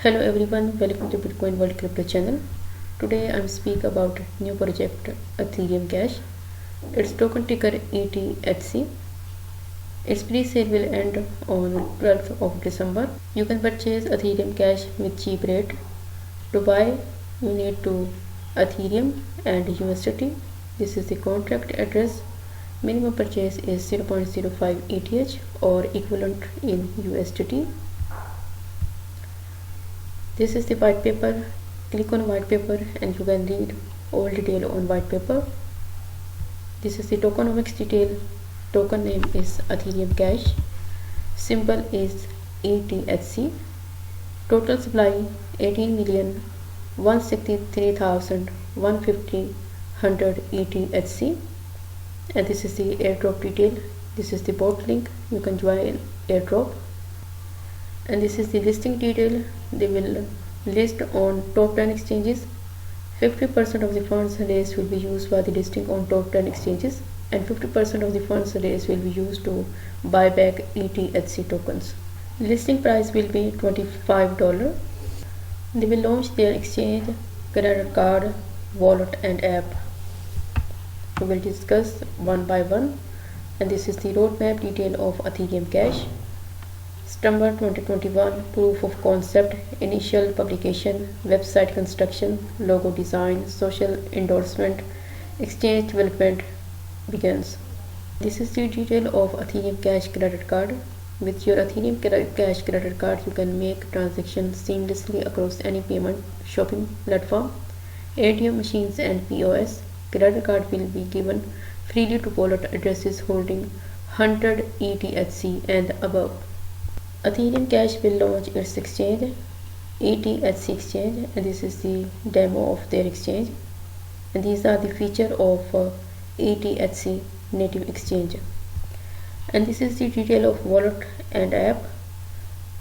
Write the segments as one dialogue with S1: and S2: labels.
S1: Hello everyone, welcome to Bitcoin World Crypto channel. Today I'm speak about new project Ethereum Cash. Its token ticker ETHC. Its pre-sale will end on 12th of December. You can purchase Ethereum Cash with cheap rate. To buy, you need to Ethereum and USDT. This is the contract address. Minimum purchase is 0.05 ETH or equivalent in USDT. This is the white paper. Click on white paper and you can read all detail on white paper. This is the tokenomics detail. Token name is Ethereum Cash. Symbol is ETHC. Total supply 18,163,150 ETHC. And this is the airdrop detail. This is the bot link. You can join airdrop. And this is the listing detail. They will list on top 10 exchanges. 50% of the funds raised will be used for the listing on top 10 exchanges, and 50% of the funds raised will be used to buy back ETHC tokens. Listing price will be $25. They will launch their exchange, credit card, wallet and app. We will discuss one by one. And this is the roadmap detail of Ethereum Cash. September 2021, proof of concept, initial publication, website construction, logo design, social endorsement, exchange development begins. This is the detail of Ethereum Cash credit card. With your Ethereum Cash credit card, you can make transactions seamlessly across any payment shopping platform, ATM machines and POS. Credit card will be given freely to wallet addresses holding 100 ETHC and above. Ethereum Cash will launch its exchange, ETHC exchange, and this is the demo of their exchange. And these are the features of ETHC native exchange. And this is the detail of wallet and app.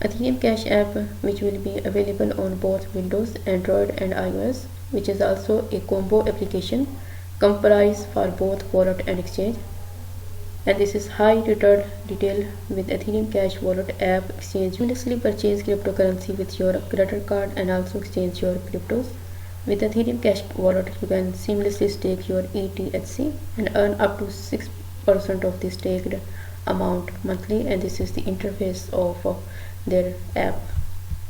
S1: Ethereum Cash app, which will be available on both Windows, Android and iOS, which is also a combo application comprised for both wallet and exchange. And this is high return detail with Ethereum Cash wallet app exchange. Seamlessly purchase cryptocurrency with your credit card and also exchange your cryptos. With Ethereum Cash wallet, you can seamlessly stake your ETHC and earn up to 6% of the staked amount monthly. And this is the interface of their app.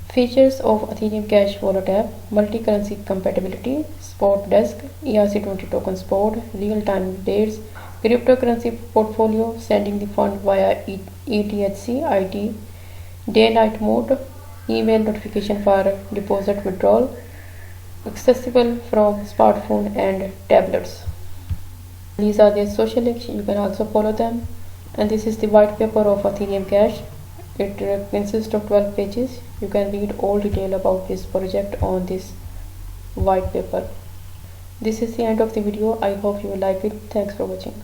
S1: Features of Ethereum Cash wallet app: multi-currency compatibility, spot desk, ERC20 token spot, real-time updates, cryptocurrency portfolio, sending the fund via ETHC ID, day-night mode, email notification for deposit withdrawal, accessible from smartphone and tablets. These are their social links, you can also follow them. And this is the white paper of Ethereum Cash. It consists of 12 pages. You can read all detail about this project on this white paper. This is the end of the video. I hope you like it. Thanks for watching.